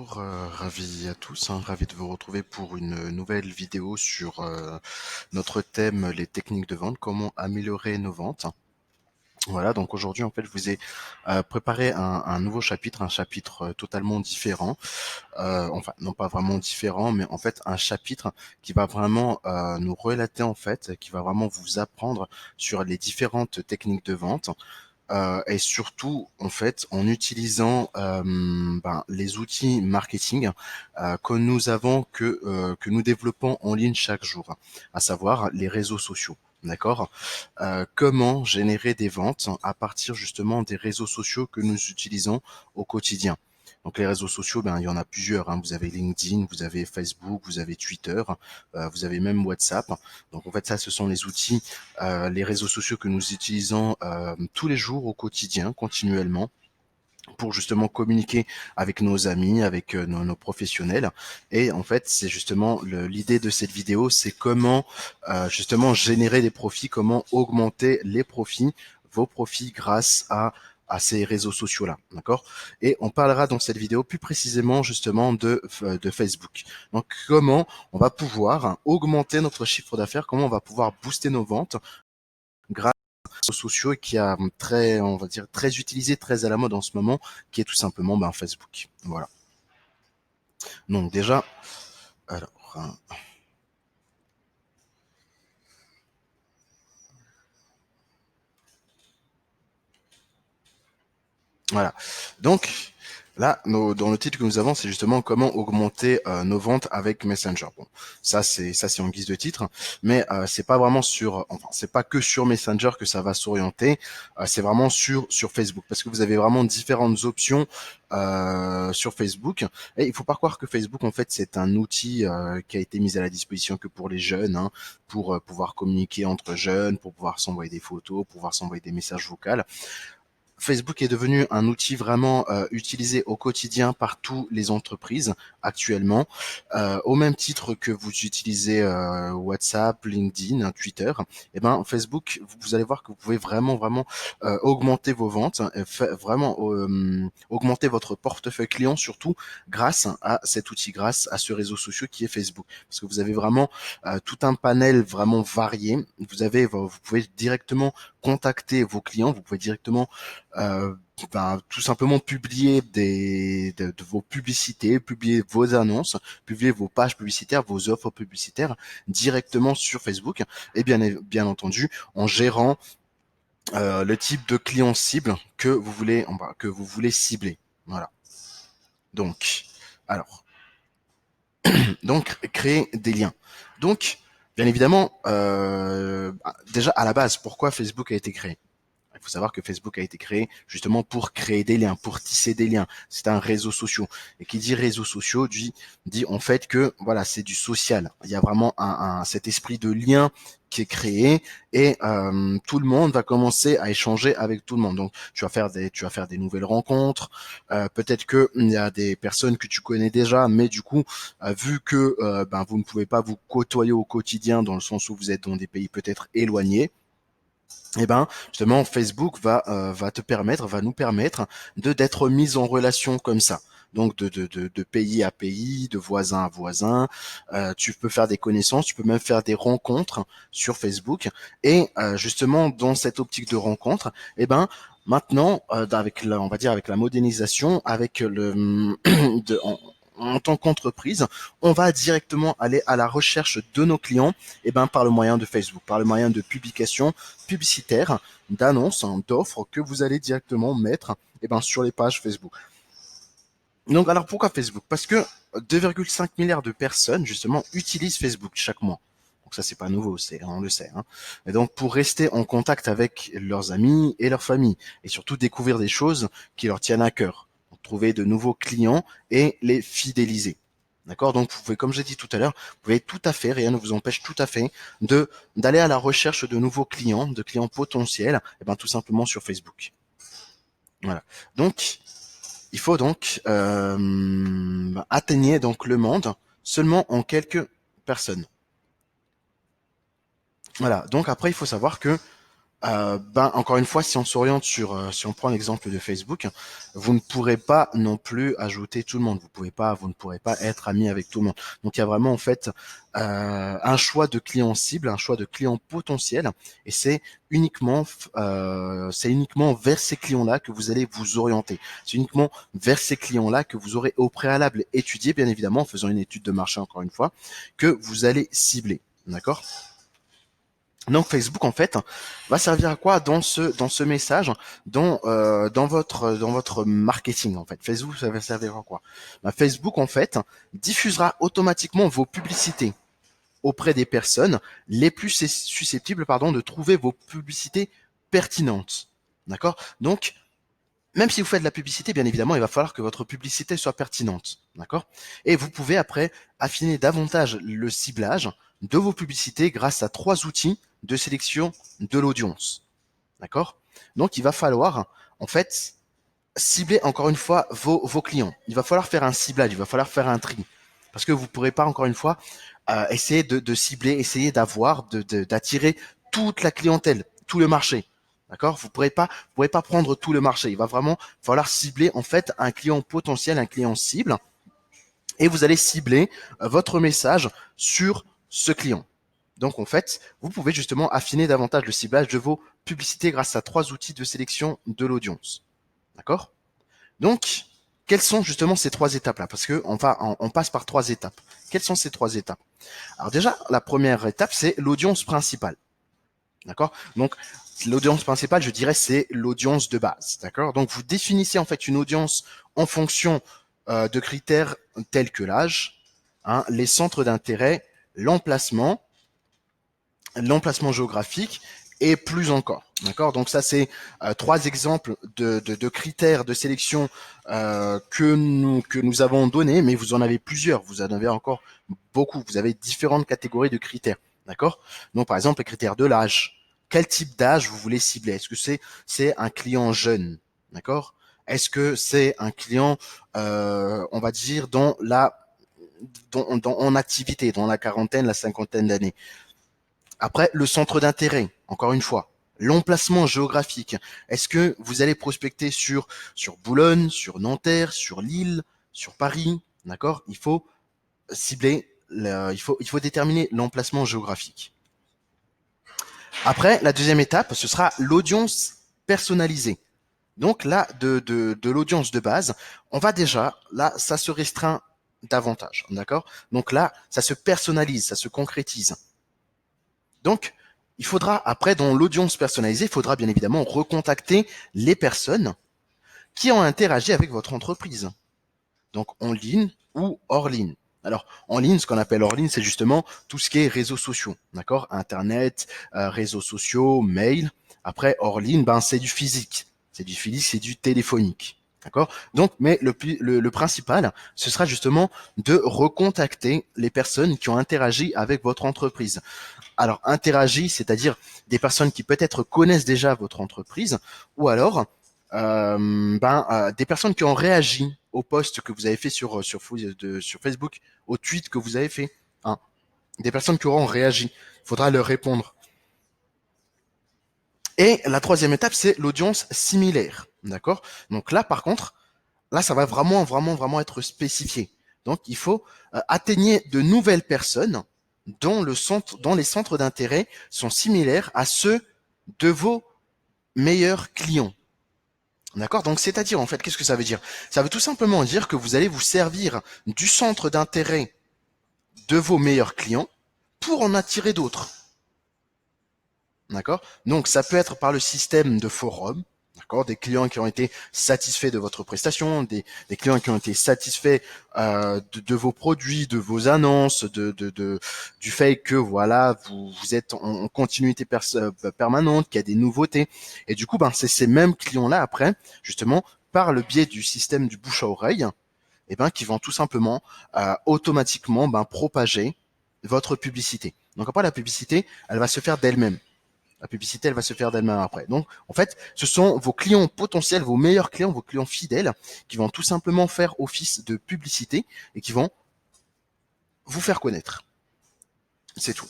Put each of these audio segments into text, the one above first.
Bonjour, ravi à tous, ravi de vous retrouver pour une nouvelle vidéo sur notre thème, les techniques de vente, comment améliorer nos ventes. Voilà, donc aujourd'hui en fait je vous ai préparé un nouveau chapitre, un chapitre totalement différent, enfin non pas vraiment différent, mais en fait un chapitre qui va vraiment nous relater en fait, qui va vraiment vous apprendre sur les différentes techniques de vente, et surtout en fait en utilisant les outils marketing que nous avons que nous développons en ligne chaque jour, à savoir les réseaux sociaux. D'accord. Comment générer des ventes à partir justement des réseaux sociaux que nous utilisons au quotidien. Donc les réseaux sociaux, il y en a plusieurs, hein. Vous avez LinkedIn, vous avez Facebook, vous avez Twitter, vous avez même WhatsApp. Donc en fait ça, ce sont les outils, les réseaux sociaux que nous utilisons tous les jours au quotidien, continuellement, pour justement communiquer avec nos amis, avec nos professionnels. Et en fait, c'est justement l'idée de cette vidéo, c'est comment justement générer des profits, comment augmenter les profits, vos profits grâce à ces réseaux sociaux-là, d'accord. Et on parlera dans cette vidéo plus précisément justement de Facebook. Donc comment on va pouvoir augmenter notre chiffre d'affaires, comment on va pouvoir booster nos ventes grâce aux réseaux sociaux qui a très, on va dire, très utilisé, très à la mode en ce moment, qui est tout simplement Facebook. Voilà. Donc déjà, alors, voilà. Donc là, dans le titre que nous avons, c'est justement comment augmenter nos ventes avec Messenger. Bon, ça c'est en guise de titre, mais c'est pas vraiment sur, enfin c'est pas que sur Messenger que ça va s'orienter. C'est vraiment sur Facebook, parce que vous avez vraiment différentes options sur Facebook. Et il faut pas croire que Facebook en fait c'est un outil qui a été mis à la disposition que pour les jeunes, hein, pour pouvoir communiquer entre jeunes, pour pouvoir s'envoyer des photos, pour pouvoir s'envoyer des messages vocaux. Facebook est devenu un outil vraiment utilisé au quotidien par toutes les entreprises actuellement, au même titre que vous utilisez WhatsApp, LinkedIn, Twitter. Et ben Facebook, vous allez voir que vous pouvez vraiment augmenter vos ventes, vraiment augmenter votre portefeuille client, surtout grâce à cet outil, grâce à ce réseau social qui est Facebook, parce que vous avez vraiment tout un panel vraiment varié. Vous pouvez directement contacter vos clients, vous pouvez directement euh, tout simplement publier de vos publicités, publier vos annonces, publier vos pages publicitaires, vos offres publicitaires directement sur Facebook, et bien entendu en gérant le type de client cible que vous voulez cibler. Voilà. Donc, alors, donc créer des liens. Donc, bien évidemment, déjà à la base, pourquoi Facebook a été créé? Il faut savoir que Facebook a été créé justement pour créer des liens, pour tisser des liens. C'est un réseau social. Et qui dit réseau social dit en fait que voilà, c'est du social. Il y a vraiment cet esprit de lien qui est créé, et tout le monde va commencer à échanger avec tout le monde. Donc tu vas faire des nouvelles rencontres. Peut-être que il y a des personnes que tu connais déjà, mais du coup, vu que vous ne pouvez pas vous côtoyer au quotidien, dans le sens où vous êtes dans des pays peut-être éloignés, eh ben justement Facebook va nous permettre de d'être mis en relation comme ça. Donc de pays à pays, de voisin à voisin. Tu peux faire des connaissances, tu peux même faire des rencontres sur Facebook. Et justement dans cette optique de rencontre, eh ben maintenant on va dire avec la modernisation, avec en tant qu'entreprise, on va directement aller à la recherche de nos clients, par le moyen de Facebook, par le moyen de publications publicitaires, d'annonces, hein, d'offres que vous allez directement mettre sur les pages Facebook. Donc alors pourquoi Facebook? Parce que 2,5 milliards de personnes justement utilisent Facebook chaque mois. Donc ça c'est pas nouveau, on le sait, hein. Et donc pour rester en contact avec leurs amis et leur famille, et surtout découvrir des choses qui leur tiennent à cœur, trouver de nouveaux clients et les fidéliser. D'accord. Donc vous pouvez, comme j'ai dit tout à l'heure, vous pouvez tout à fait, rien ne vous empêche tout à fait de d'aller à la recherche de nouveaux clients, de clients potentiels, tout simplement sur Facebook. Voilà. Donc il faut donc atteigner donc le monde seulement en quelques personnes. Voilà. Donc après, il faut savoir que Encore une fois, si on s'oriente si on prend l'exemple de Facebook, vous ne pourrez pas non plus ajouter tout le monde. Vous ne pourrez pas être ami avec tout le monde. Donc, il y a vraiment en fait un choix de clients cibles, un choix de clients potentiels, et c'est uniquement vers ces clients-là que vous allez vous orienter. C'est uniquement vers ces clients-là que vous aurez au préalable étudié, bien évidemment, en faisant une étude de marché encore une fois, que vous allez cibler. D'accord? Donc Facebook en fait va servir à quoi dans ce message, dans votre marketing en fait. Facebook ça va servir à quoi? Facebook en fait diffusera automatiquement vos publicités auprès des personnes les plus susceptibles de trouver vos publicités pertinentes. D'accord? Donc même si vous faites de la publicité, bien évidemment, il va falloir que votre publicité soit pertinente. D'accord? Et vous pouvez après affiner davantage le ciblage de vos publicités grâce à 3 outils de sélection de l'audience. D'accord? Donc, il va falloir, en fait, cibler encore une fois vos clients. Il va falloir faire un ciblage, il va falloir faire un tri. Parce que vous ne pourrez pas, encore une fois, essayer de cibler, essayer d'attirer toute la clientèle, tout le marché. D'accord? Vous pourrez pas prendre tout le marché. Il va vraiment falloir cibler, en fait, un client potentiel, un client cible. Et vous allez cibler votre message sur ce client. Donc, en fait, vous pouvez justement affiner davantage le ciblage de vos publicités grâce à 3 outils de sélection de l'audience. D'accord? Donc, quelles sont justement ces 3 étapes-là? Parce que on passe par 3 étapes. Quelles sont ces 3 étapes? Alors déjà, la première étape, c'est l'audience principale. D'accord? Donc, l'audience principale, je dirais, c'est l'audience de base. D'accord? Donc, vous définissez en fait une audience en fonction de critères tels que l'âge, hein, les centres d'intérêt, l'emplacement, l'emplacement géographique et plus encore. D'accord? Donc ça, c'est 3 exemples de critères de sélection que nous avons donnés, mais vous en avez plusieurs. Vous en avez encore beaucoup. Vous avez différentes catégories de critères. D'accord? Donc par exemple, les critères de l'âge. Quel type d'âge vous voulez cibler? Est-ce que c'est un client jeune? D'accord? Est-ce que c'est un client, on va dire, en activité, dans la quarantaine, la cinquantaine d'années? Après, le centre d'intérêt, encore une fois. L'emplacement géographique. Est-ce que vous allez prospecter sur Boulogne, sur Nanterre, sur Lille, sur Paris? D'accord? Il faut cibler, il faut déterminer l'emplacement géographique. Après, la deuxième étape, ce sera l'audience personnalisée. Donc là, de l'audience de base, on va déjà, là, ça se restreint davantage. D'accord? Donc là, ça se personnalise, ça se concrétise. Donc, il faudra, après, dans l'audience personnalisée, il faudra bien évidemment recontacter les personnes qui ont interagi avec votre entreprise. Donc, en ligne ou hors ligne. Alors, en ligne, ce qu'on appelle hors ligne, c'est justement tout ce qui est réseaux sociaux. D'accord? Internet, réseaux sociaux, mail. Après, hors ligne, c'est du physique. C'est du physique, c'est du téléphonique. D'accord? Donc, mais le principal, ce sera justement de recontacter les personnes qui ont interagi avec votre entreprise. Alors, interagit, c'est-à-dire des personnes qui peut-être connaissent déjà votre entreprise, ou alors des personnes qui ont réagi au post que vous avez fait sur Facebook, au tweet que vous avez fait. Hein. Des personnes qui auront réagi. Il faudra leur répondre. Et la troisième étape, c'est l'audience similaire. D'accord? Donc là, par contre, là, ça va vraiment être spécifié. Donc, il faut atteigner de nouvelles personnes dont les centres d'intérêt sont similaires à ceux de vos meilleurs clients. D'accord? Donc, c'est-à-dire, en fait, qu'est-ce que ça veut dire? Ça veut tout simplement dire que vous allez vous servir du centre d'intérêt de vos meilleurs clients pour en attirer d'autres. D'accord? Donc, ça peut être par le système de forum. D'accord? Des clients qui ont été satisfaits de votre prestation, des clients qui ont été satisfaits de vos produits, de vos annonces, du fait que voilà, vous êtes en continuité permanente, qu'il y a des nouveautés. Et du coup, c'est ces mêmes clients-là après, justement, par le biais du système du bouche à oreille, qui vont tout simplement automatiquement propager votre publicité. Donc après, la publicité, elle va se faire d'elle-même. La publicité, elle va se faire d'elle-même après. Donc, en fait, ce sont vos clients potentiels, vos meilleurs clients, vos clients fidèles, qui vont tout simplement faire office de publicité et qui vont vous faire connaître. C'est tout.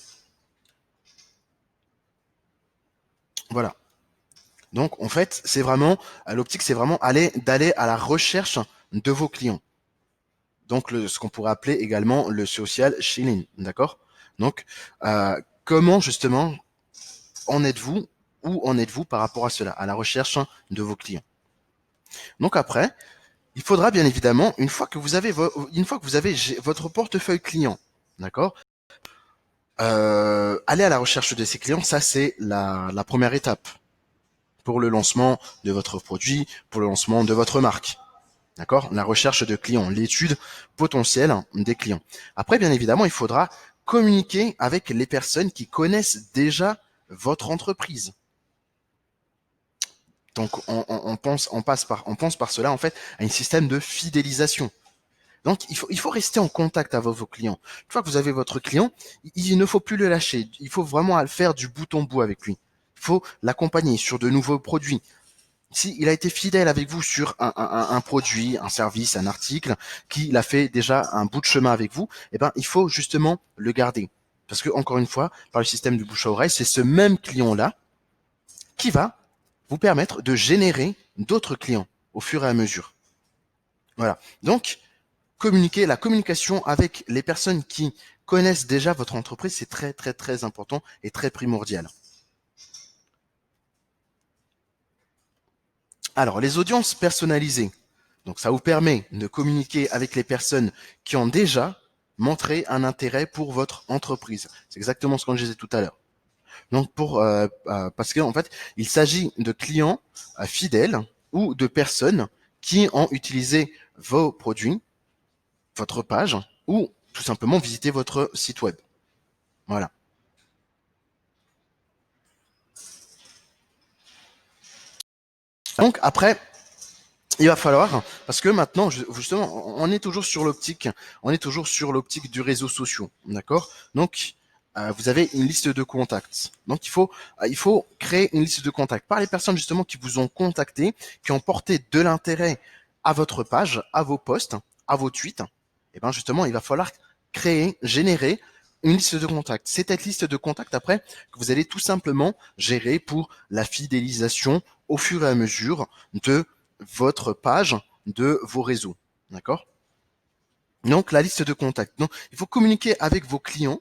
Voilà. Donc, en fait, c'est vraiment, l'optique, c'est vraiment d'aller à la recherche de vos clients. Donc, ce qu'on pourrait appeler également le social shilling, d'accord? Donc, comment justement en êtes-vous, où en êtes-vous par rapport à cela, à la recherche de vos clients? Donc après, il faudra bien évidemment, une fois que vous avez votre portefeuille client, d'accord, aller à la recherche de ces clients, ça c'est la première étape pour le lancement de votre produit, pour le lancement de votre marque. D'accord? La recherche de clients, l'étude potentielle des clients. Après, bien évidemment, il faudra communiquer avec les personnes qui connaissent déjà votre entreprise. Donc, on pense par cela, en fait, à un système de fidélisation. Donc, il faut rester en contact avec vos clients. Une fois que vous avez votre client, il ne faut plus le lâcher. Il faut vraiment faire du bout en bout avec lui. Il faut l'accompagner sur de nouveaux produits. Si il a été fidèle avec vous sur un produit, un service, un article, qu'il a fait déjà un bout de chemin avec vous, eh ben, il faut justement le garder. Parce que, encore une fois, par le système du bouche à oreille, c'est ce même client-là qui va vous permettre de générer d'autres clients au fur et à mesure. Voilà. Donc, la communication avec les personnes qui connaissent déjà votre entreprise, c'est très, très, très important et très primordial. Alors, les audiences personnalisées. Donc, ça vous permet de communiquer avec les personnes qui ont déjà montré un intérêt pour votre entreprise. C'est exactement ce que je disais tout à l'heure. Donc, parce qu'en fait, il s'agit de clients fidèles ou de personnes qui ont utilisé vos produits, votre page, ou tout simplement visité votre site web. Voilà. Donc, après, il va falloir, parce que maintenant, justement, on est toujours sur l'optique du réseau social, d'accord? Donc, vous avez une liste de contacts. Donc, il faut créer une liste de contacts par les personnes justement qui vous ont contacté, qui ont porté de l'intérêt à votre page, à vos posts, à vos tweets. Et bien justement, il va falloir générer une liste de contacts. C'est cette liste de contacts après que vous allez tout simplement gérer pour la fidélisation au fur et à mesure de votre page, de vos réseaux. D'accord? Donc, la liste de contacts. Donc, il faut communiquer avec vos clients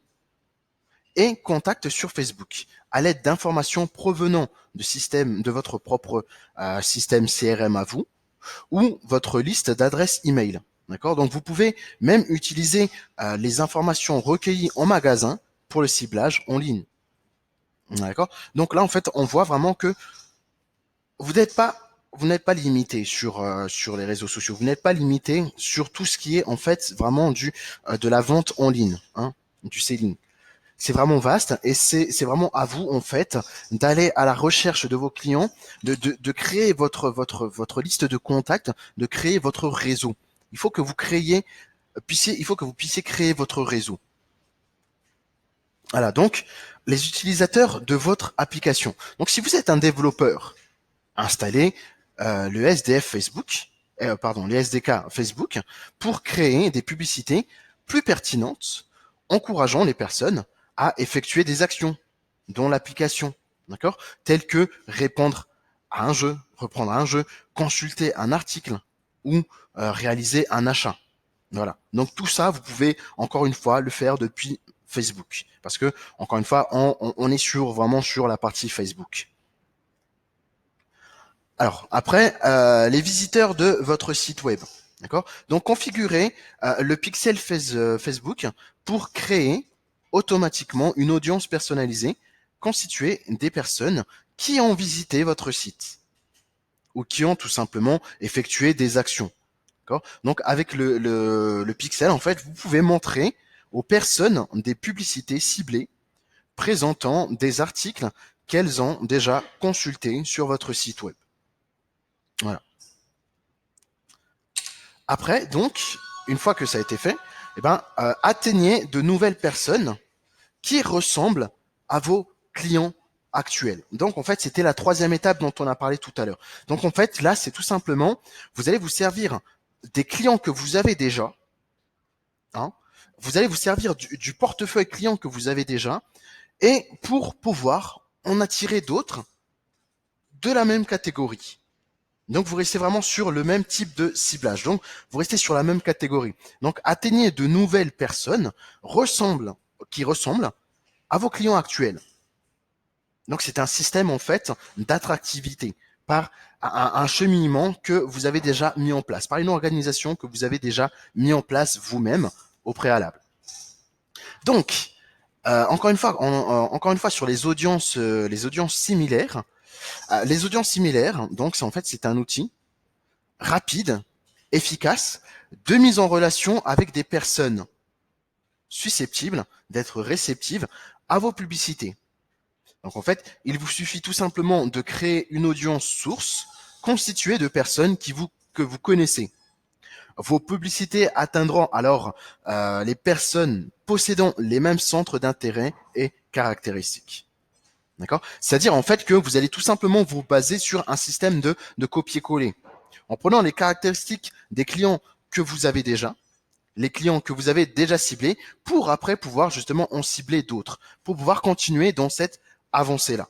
et contacts sur Facebook à l'aide d'informations provenant de votre propre système CRM à vous ou votre liste d'adresses email. D'accord? Donc, vous pouvez même utiliser les informations recueillies en magasin pour le ciblage en ligne. D'accord? Donc là, en fait, on voit vraiment que vous n'êtes pas vous n'êtes pas limité sur les réseaux sociaux. Vous n'êtes pas limité sur tout ce qui est en fait vraiment de la vente en ligne, hein, du selling. C'est vraiment vaste et c'est vraiment à vous en fait d'aller à la recherche de vos clients, de créer votre liste de contacts, de créer votre réseau. Il faut que vous il faut que vous puissiez créer votre réseau. Voilà, donc les utilisateurs de votre application. Donc si vous êtes un développeur, installez le SDF Facebook, le SDK Facebook, pour créer des publicités plus pertinentes, encourageant les personnes à effectuer des actions dans l'application, d'accord, telles que répondre à un jeu, reprendre un jeu, consulter un article ou réaliser un achat. Voilà. Donc tout ça, vous pouvez encore une fois le faire depuis Facebook, parce que encore une fois, on est vraiment sur la partie Facebook. Alors, après, les visiteurs de votre site web. D'accord? Donc, configurez le pixel Facebook pour créer automatiquement une audience personnalisée constituée des personnes qui ont visité votre site ou qui ont tout simplement effectué des actions. D'accord? Donc, avec le pixel, en fait, vous pouvez montrer aux personnes des publicités ciblées présentant des articles qu'elles ont déjà consultés sur votre site web. Voilà. Après, donc, une fois que ça a été fait, eh ben, atteignez de nouvelles personnes qui ressemblent à vos clients actuels. Donc, en fait, c'était la troisième étape dont on a parlé tout à l'heure. Donc, en fait, là, c'est tout simplement, vous allez vous servir des clients que vous avez déjà, hein, vous allez vous servir du portefeuille client que vous avez déjà, et pour pouvoir en attirer d'autres de la même catégorie. Donc, vous restez vraiment sur le même type de ciblage. Donc, vous restez sur la même catégorie. Donc, atteignez de nouvelles personnes qui ressemblent à vos clients actuels. Donc, c'est un système, en fait, d'attractivité par un cheminement que vous avez déjà mis en place, par une organisation que vous avez déjà mis en place vous-même au préalable. Donc, encore une fois, sur les audiences similaires, donc, c'est un outil rapide, efficace, de mise en relation avec des personnes susceptibles d'être réceptives à vos publicités. Donc en fait, il vous suffit tout simplement de créer une audience source constituée de personnes que vous connaissez. Vos publicités atteindront alors les personnes possédant les mêmes centres d'intérêt et caractéristiques. D'accord? C'est-à-dire en fait que vous allez tout simplement vous baser sur un système de copier-coller. En prenant les caractéristiques des clients que vous avez déjà, les clients que vous avez déjà ciblés, pour après pouvoir justement en cibler d'autres, pour pouvoir continuer dans cette avancée-là.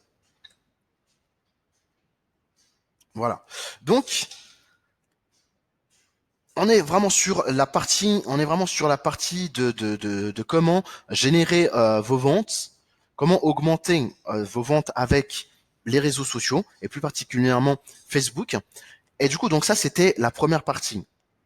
Voilà. Donc, on est vraiment sur la partie de comment générer vos ventes, comment augmenter vos ventes avec les réseaux sociaux et plus particulièrement Facebook. Et du coup, donc ça, c'était la première partie.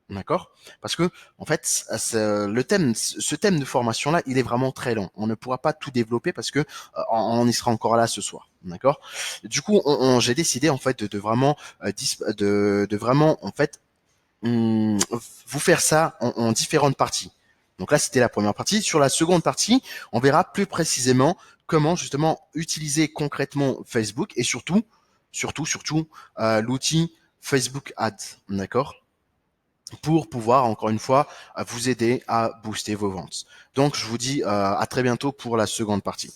D'accord? Parce que, en fait, ce thème de formation-là, il est vraiment très long. On ne pourra pas tout développer parce que on y sera encore là ce soir. D'accord? Du coup, j'ai décidé, en fait, de vraiment, de vraiment, en fait, vous faire ça en différentes parties. Donc là, c'était la première partie. Sur la seconde partie, on verra plus précisément comment justement utiliser concrètement Facebook et surtout, l'outil Facebook Ads, d'accord, pour pouvoir encore une fois vous aider à booster vos ventes. Donc je vous dis à très bientôt pour la seconde partie.